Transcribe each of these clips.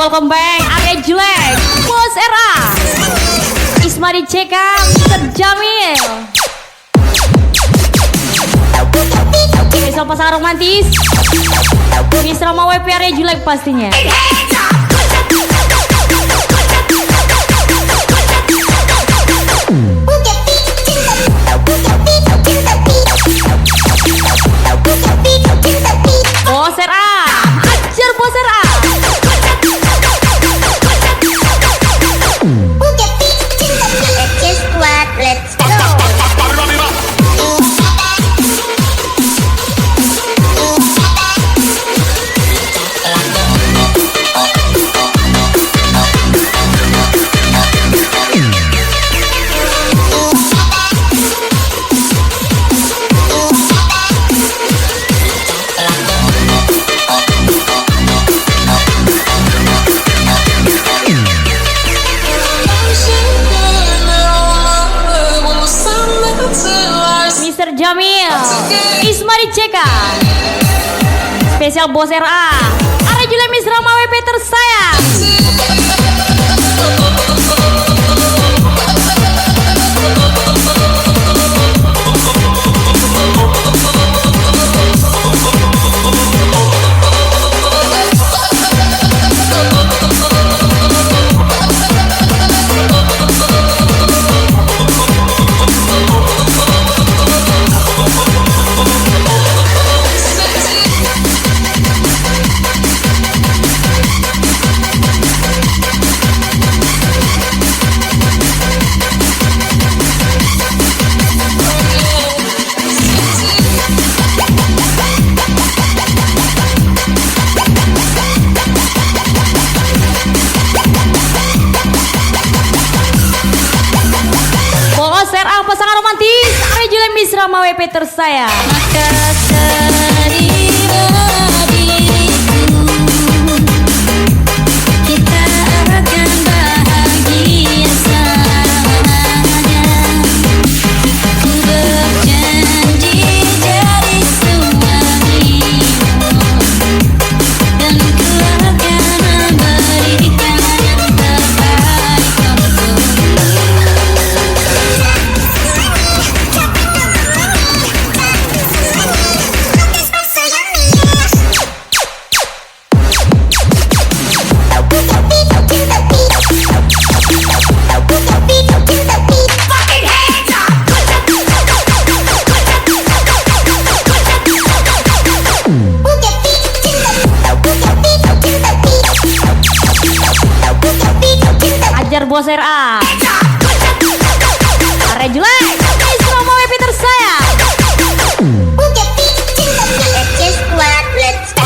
welcome back Arya Jelek, Bos Era, Ismadi Cekam, Terjamil. Spesial pasangan romantis Miss Rama WP Arya Jelek pastinya. Bos Era, ajar Bos Era. Let's go. Jamil, Ismadi Cekam, spesial Bos RA, Arya Jelek Miss Rama WP tersayang. Pasangan romantis Arya Jelek Miss Rama WP tersayang. Maka terimalah diriku, kita akan bahagia selamanya. Ku berjanji jadi suamimu, dan ku akan memberikan yang terbaik untukmu. Ajar Bos RA, Arya Jelek Miss Rama WP tersayang. Let's go.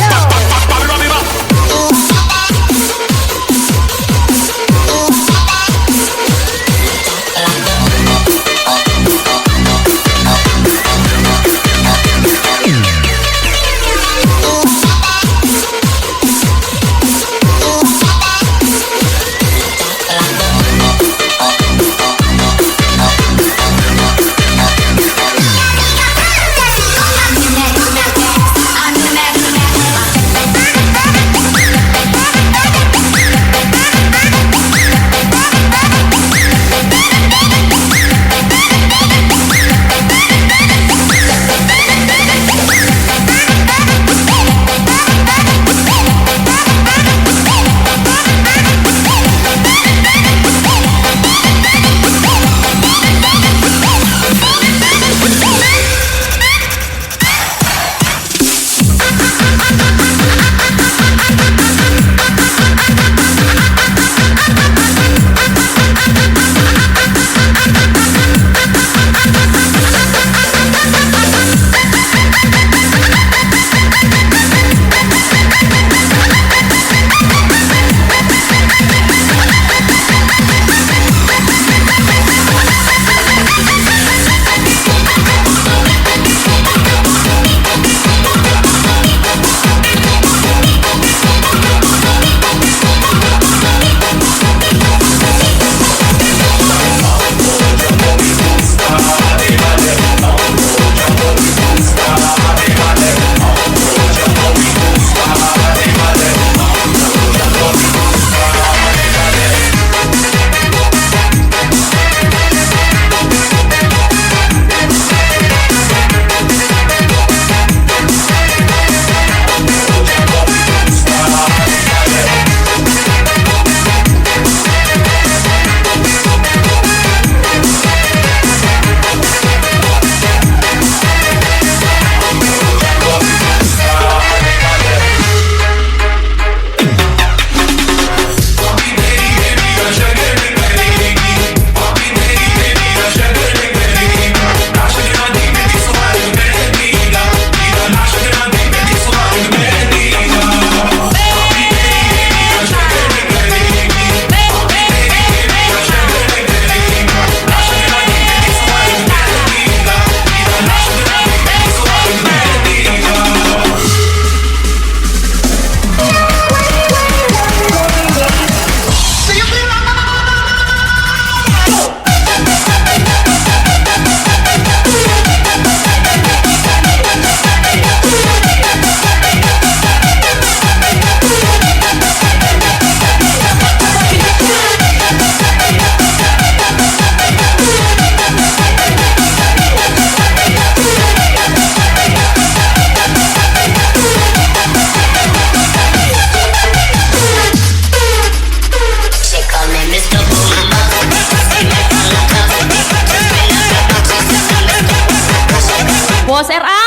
Bos RA,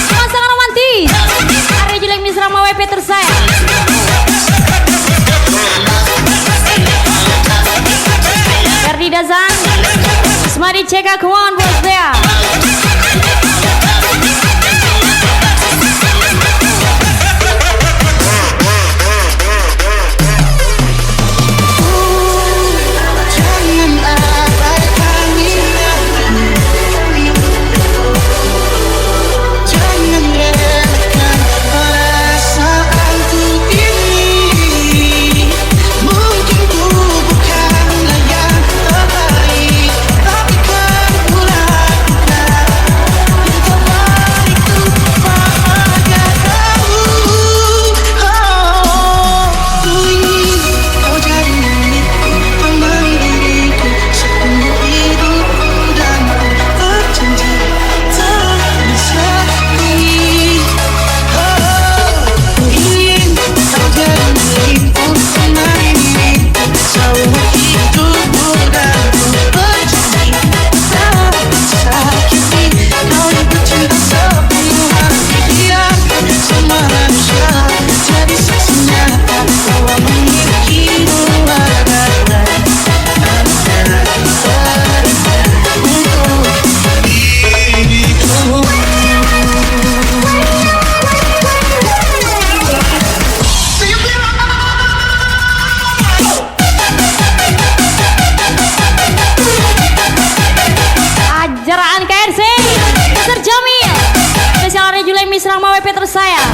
pasangan romantis Arya Julian Miss Rama WP tersayang. Ferdi Dazan, Ismadi Ceka, come on bos Bea. Miss Rama WP tersayang.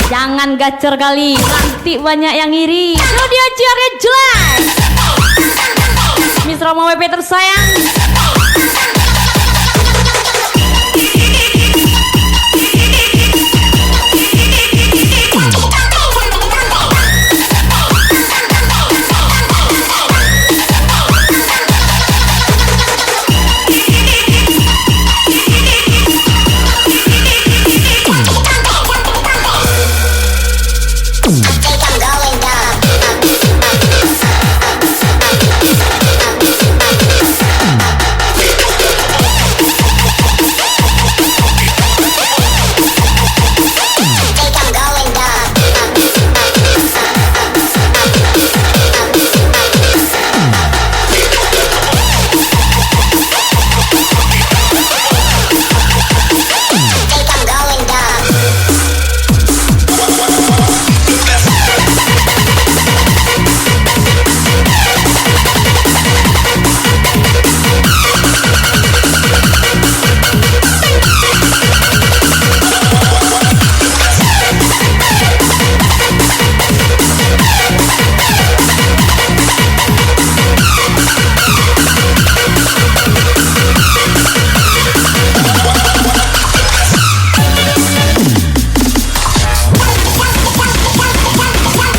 Jangan gacor kali, nanti banyak yang iri. Studio Arya jelas. Miss Rama WP tersayang.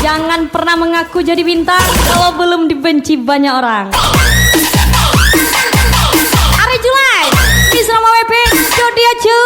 Jangan pernah mengaku jadi bintang kalau belum dibenci banyak orang. Arya Julai, Miss Rama WP, Jody Acu.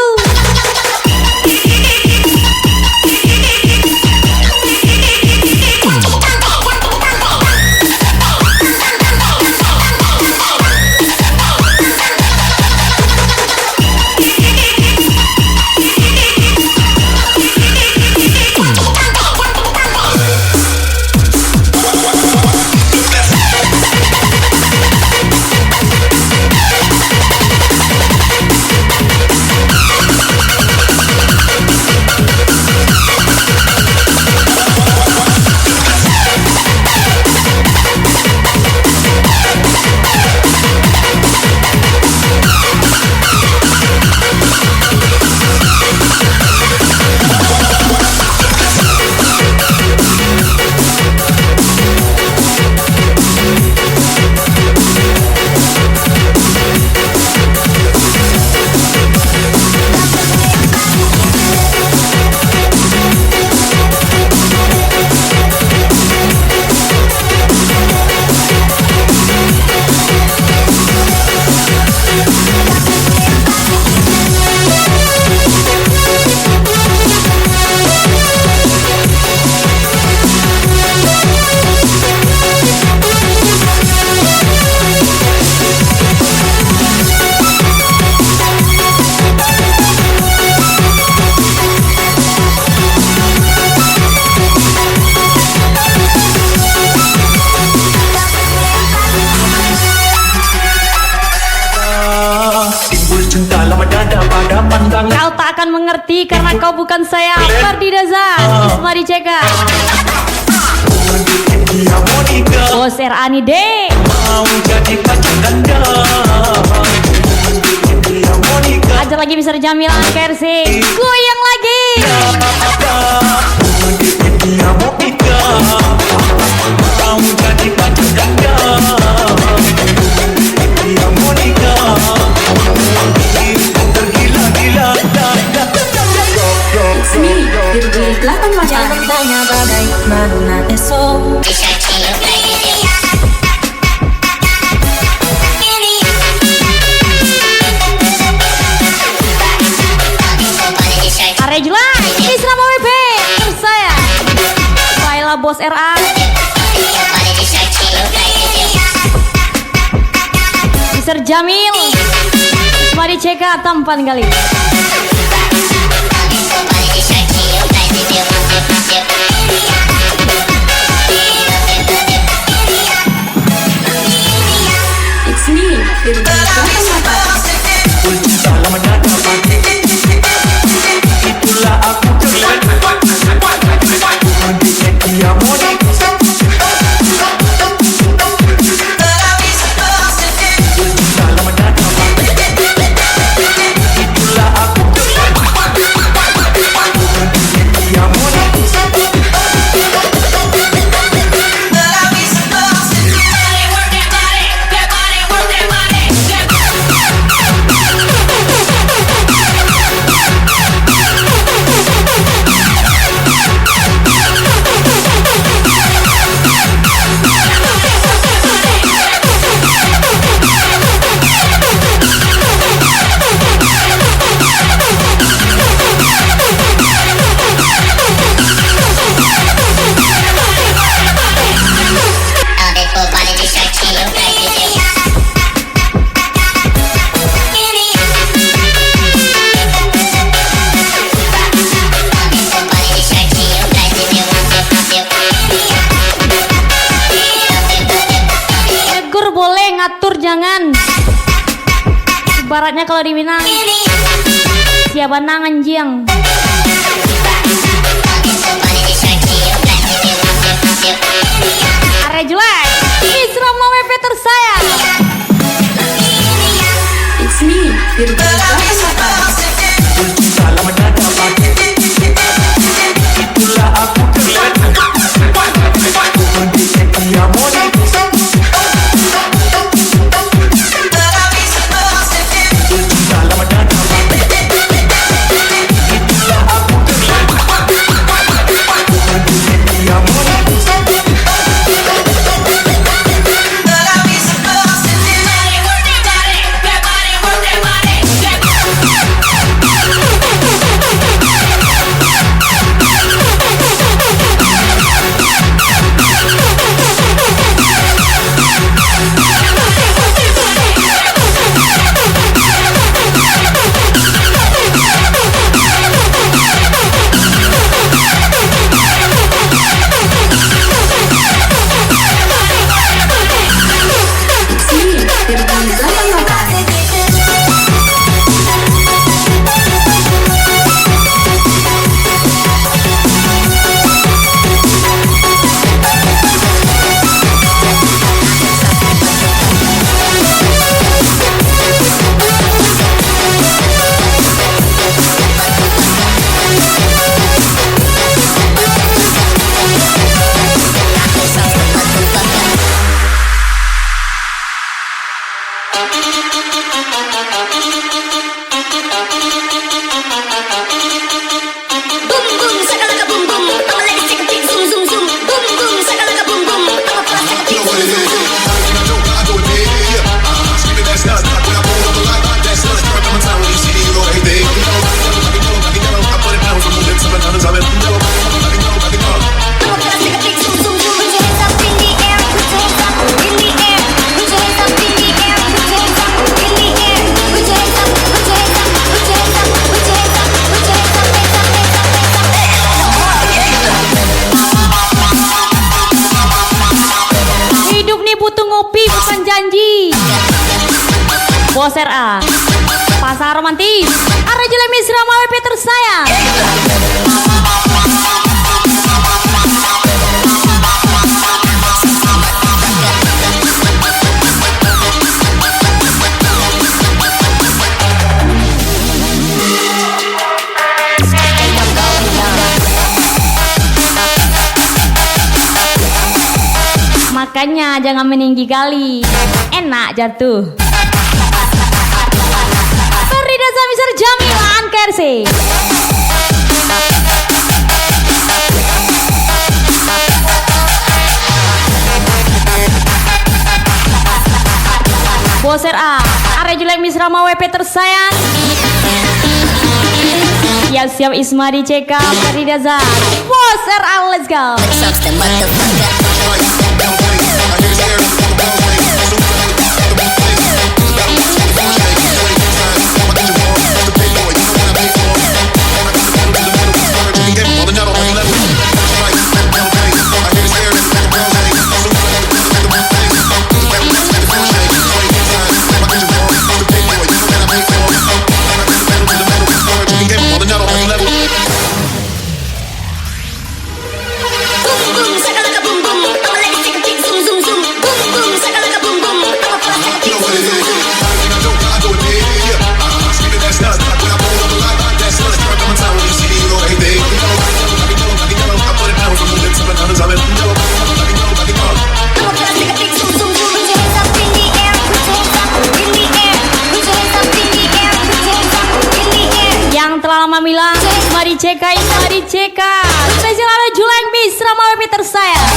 akan mengerti karena kau bukan saya. Ferdinazan, Ismari Ceka, Bos Ani D. Mau jadi pacar ganda. Aja lagi Mister Jamilan Kersi, goyang lagi. Dia mau nikah, mau jadi pacar ganda. Dia mau nikah, tergila-gila. Jangan tanya bagaimana esok. Area Julan, Isra WP, tersayang Faila Bos RA, Mister Jamil, Ismari Ceka, tampan kali. It's me, Salam dapat, itulah aku terlihat. Dia mau nikah, salam dapat, itulah aku terlihat. Dia mau Negur boleh, ngatur jangan. Ibaratnya kalau di Minang, siapa nangan jiang. Area Julan, Isra WP tersayang. It's me, salam dapat, itulah aku terlihat. Dia mau nikah, salam dapat, itulah aku terlihat. Dia mau Bos RA, Pasangan romantis Arya Julia Misra Mawe Peter Sayang. Makanya jangan meninggi kali, enak jatuh. Farida Zamisar Jamilan KRC. Boser A, Arya Julia Misra Mawe Peter Sayang. Siap Ismadi CK, Farida Zah. Boser A, let's go. Mila, Mari CK, Mari CK. Spesial Arya Julia Misra Mawe Peter Sayang.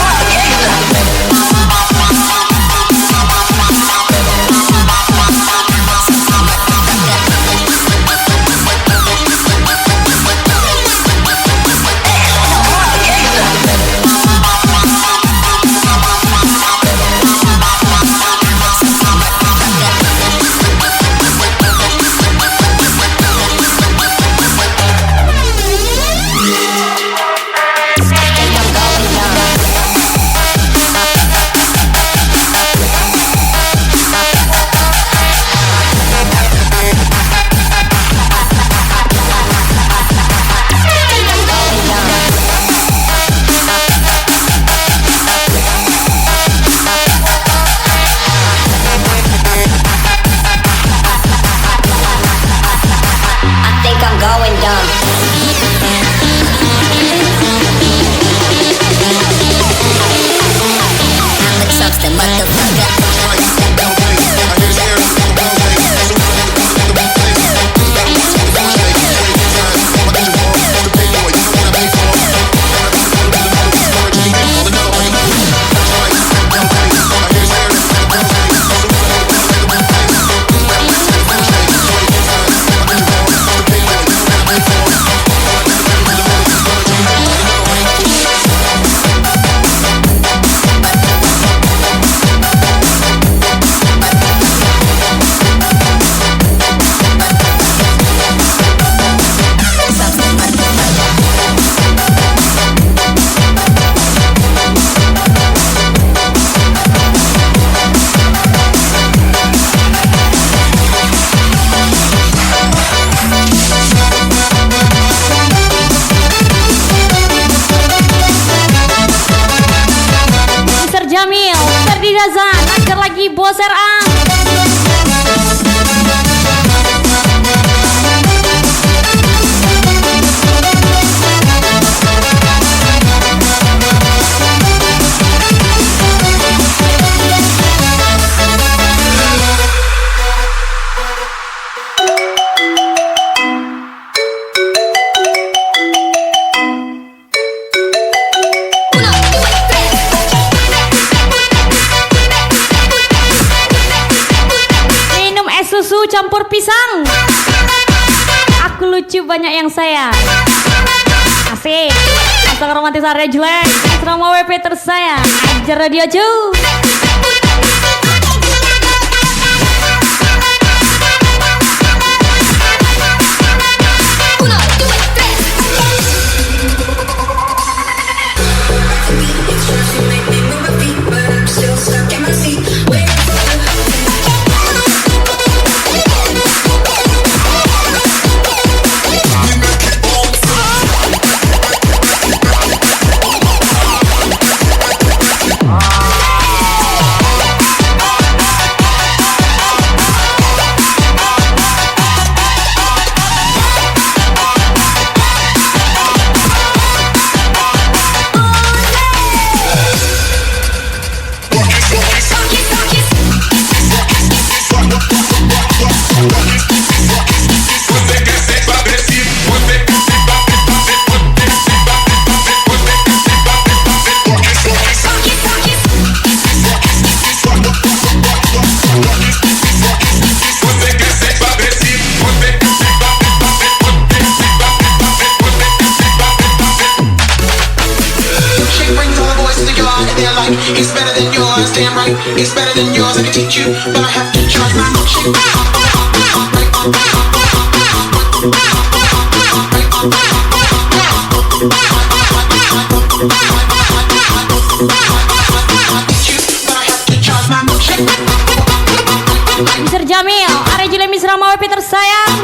Agar lagi Boser A. Susu campur pisang. Aku lucu banyak yang sayang. Asik. Pasang romantis Arya Julia Misra Mawe Peter Sayang. Ajar radio cu. it's better than yours. I can teach you, but I have to charge my milkshake. Mr. Jamil, Are Jile Misra Mawe Peter sayang.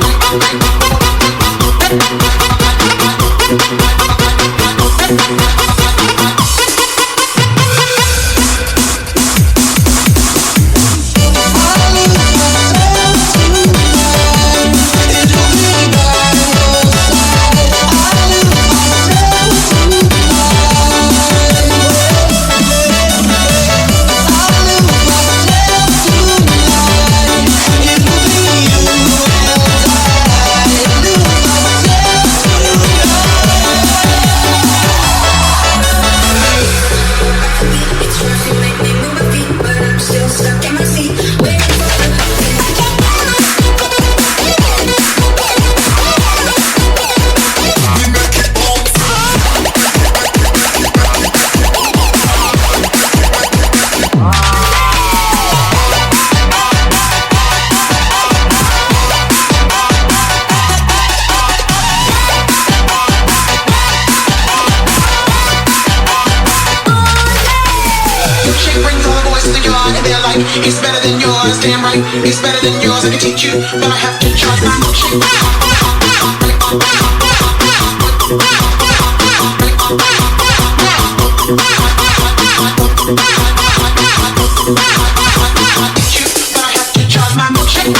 It's better than yours, damn right. It's better than yours. I can teach you, but I have to charge my milkshake. Teach you, but I have to charge my milkshake.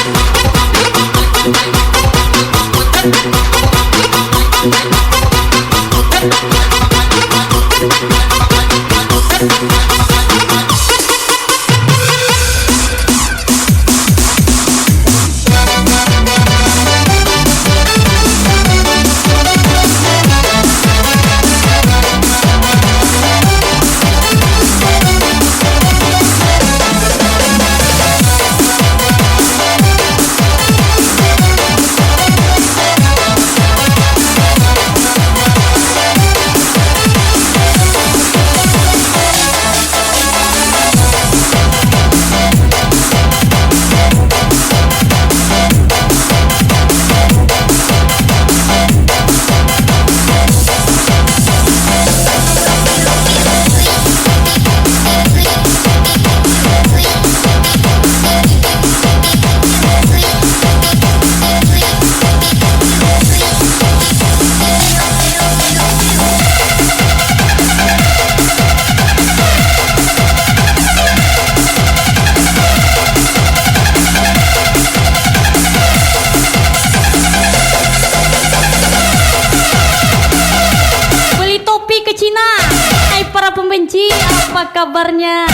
Pembenci, apa kabarnya?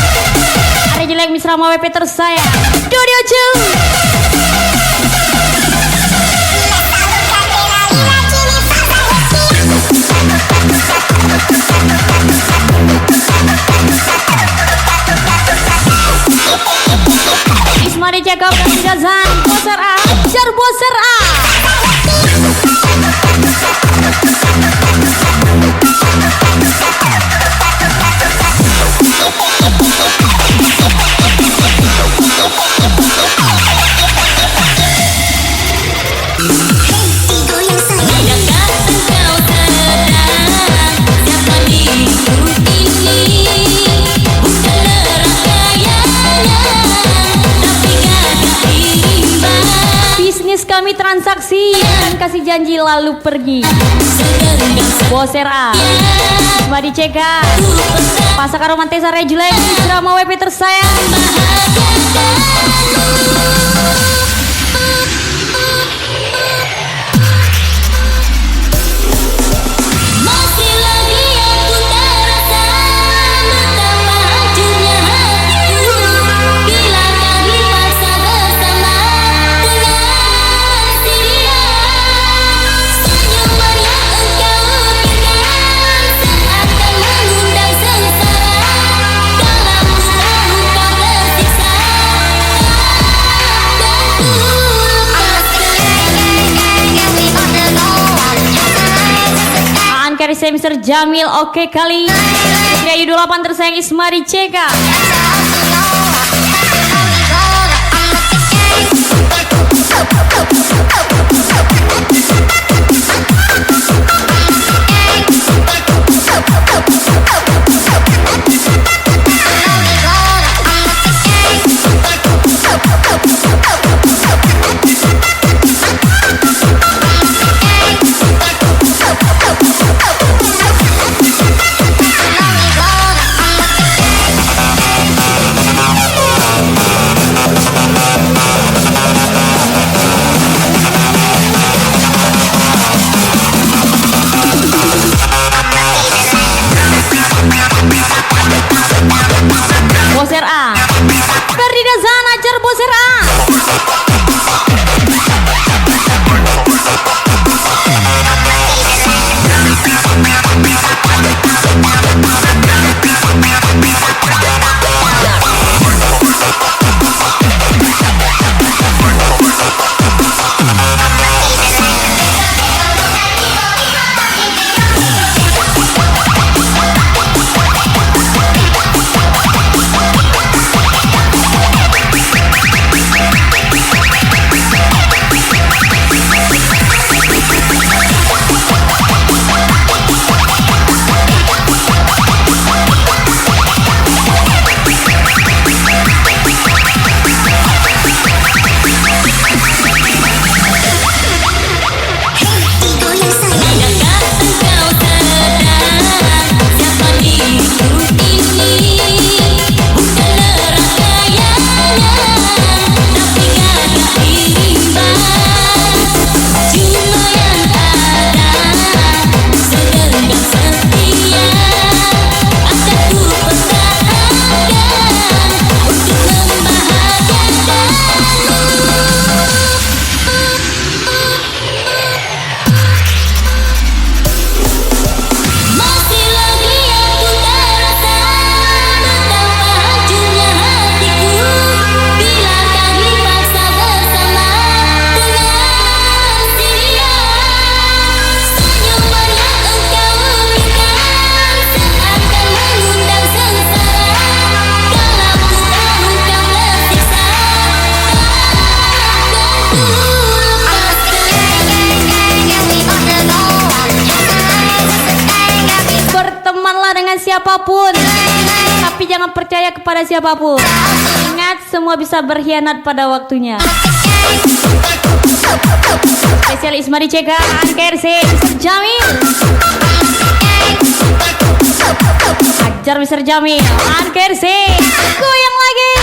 Are Jile Misra Mawe Peter saya. Studio 2. Ismari Jacob dan Gazan, Boser A, Jar Boser A. Kami transaksi dan kasih janji lalu pergi. Boser A, Madi CK, Pasaka Romantis Are Jile Misra Mawe Peter sayang. Saya Mr. Jamil, oke kali. Putri Ayu 28 tersayang Ismari CK. Ferdinand Zan ajar Bosera. Bertemanlah dengan siapapun, tapi jangan percaya kepada siapapun. Ingat, semua bisa berkhianat pada waktunya. Spesial Ismadi Ceka, KRC, Mr. Jamil. Ajar Mr. Jamil, KRC, goyang lagi.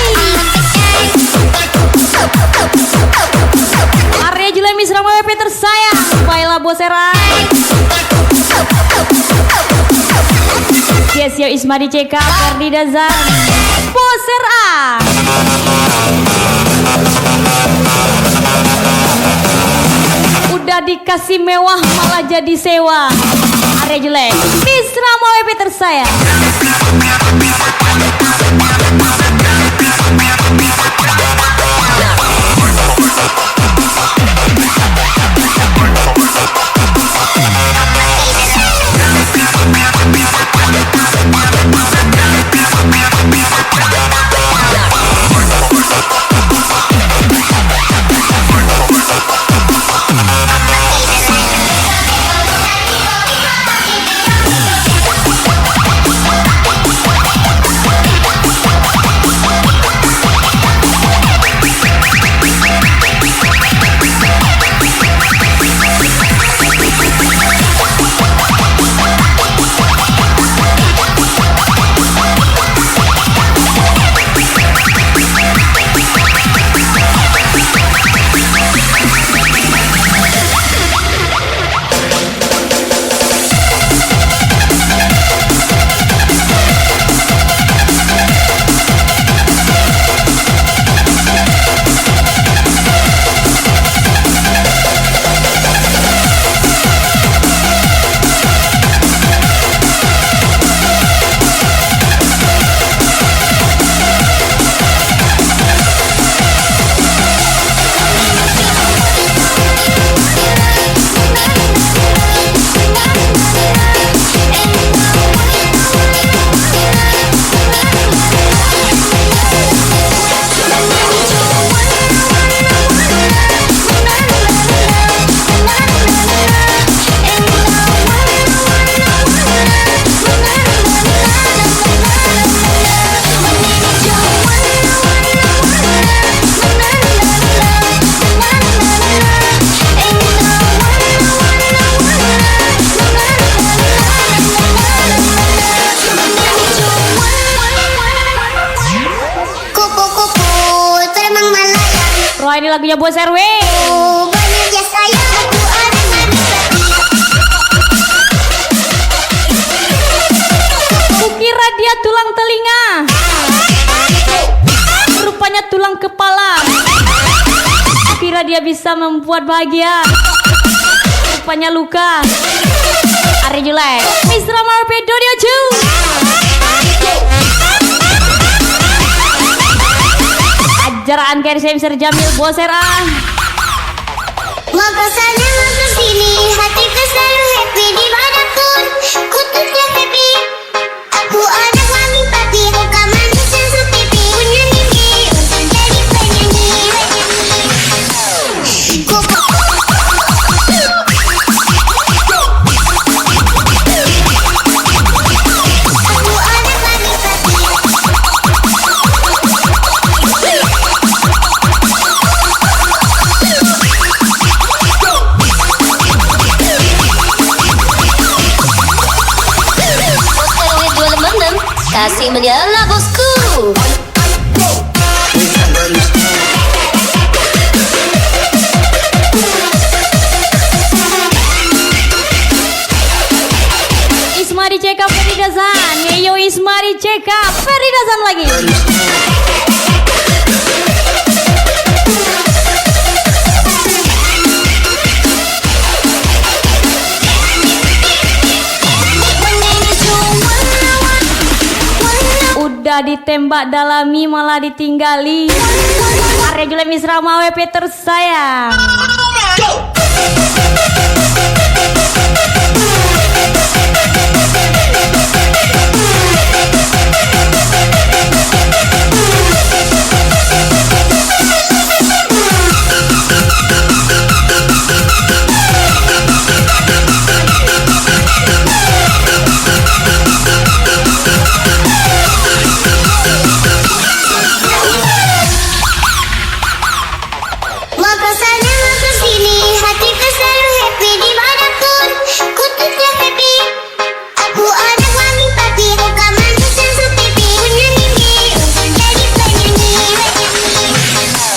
Arya Julai Misra WP tersayang, Faila Bosera. Yesio Ismadi Ceka, Ferdinand Zan, Bosera. Udah dikasih mewah malah jadi sewa. Arya Julek, Misra WP tersayang. Wah, ini lagunya Bos RW. Kukira dia tulang telinga. dia bisa membuat bahagia. Rupanya luka. Are Julek, Mr. Marpe Dodio Ju. Ajaran KRCM Mr. Jamil Boser ah. Mau kesana mau kesini, hatiku selalu happy dimanapun. Ku tuh happy. Aku anak mami papi, muka manis dan sepipi. Punya mimpi untuk jadi penyanyi. Ku anak mami papi. Kasih menyala bosku. Ismari Ceka Feridazan. Yeyo Ismari Ceka Feridazan lagi. Udah ditembak dalami malah ditinggali. Are Julek Misra WP tersayang. Mau kesana mau kesini, hatiku selalu happy dimanapun. Ku tuh happy. Aku anak mami papi, muka manis dan sepipi. Punya mimpi untuk jadi penyanyi. Aku anak mami papi.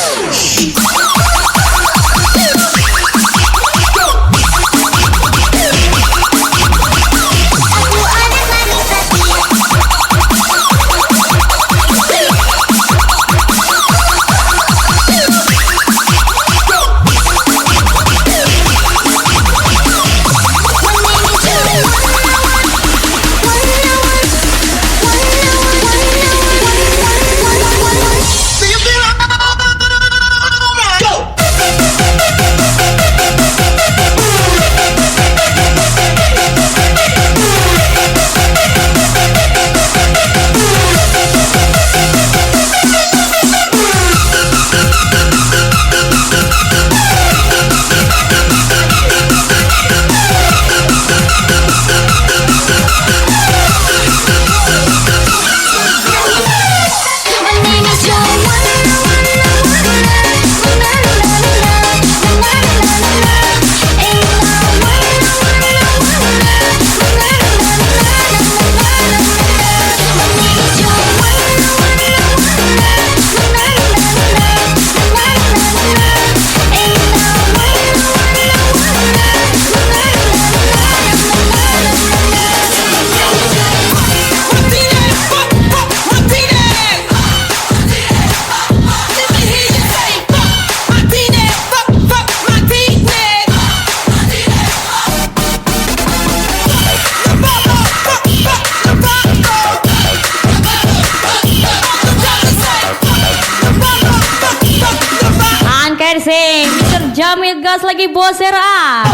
Mr. Jamil gas lagi Boser ah.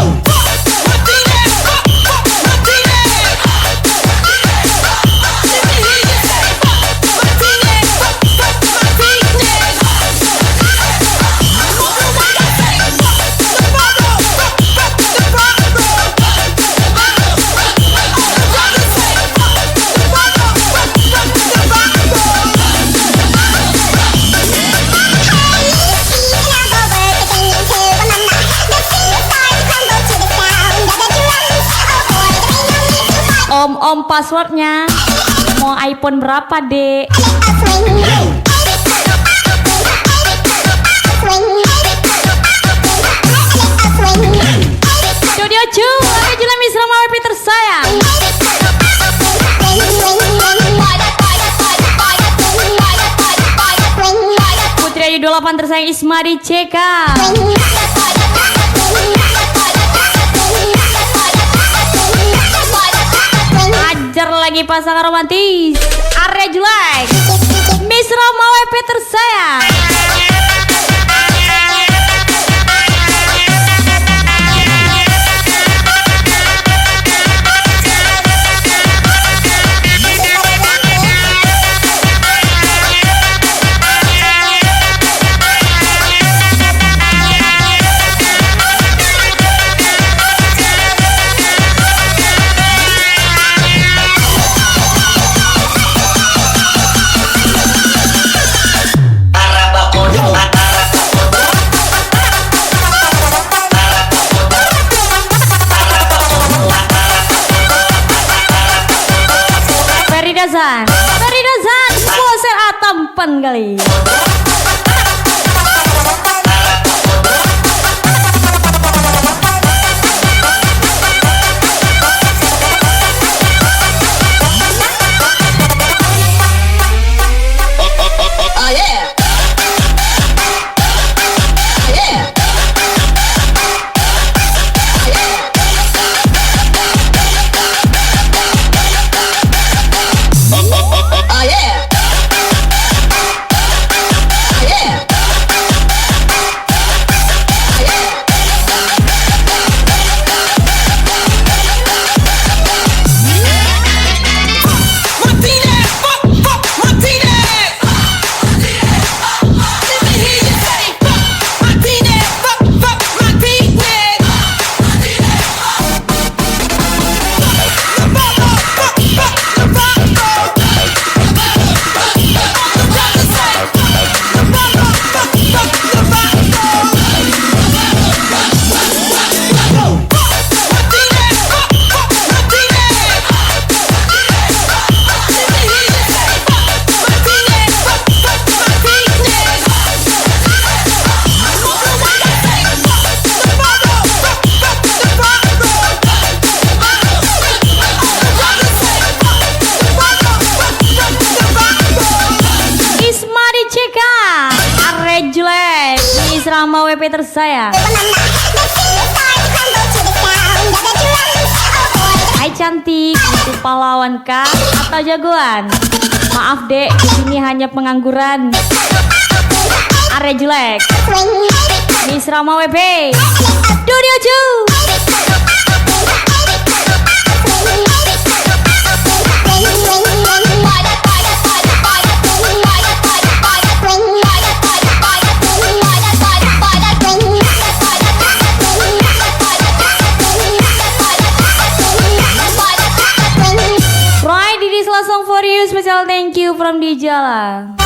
Om passwordnya mau iPhone berapa dek? Studio Ju, Julek Misra WP tersayang. Putri 28 tersayang Ismadi CK. Ajar lagi pasangan romantis Arya Julek, Miss Roma WP tersayang. Feridazan, Boser A tampan kali. Rama WP tersayang. Hai cantik, itu pahlawan kah atau jagoan? Maaf dek, ini hanya pengangguran. Arya Julek, Miss Rama WP, Dunia Ju. Song for you, special thank you from Dijala.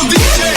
DJ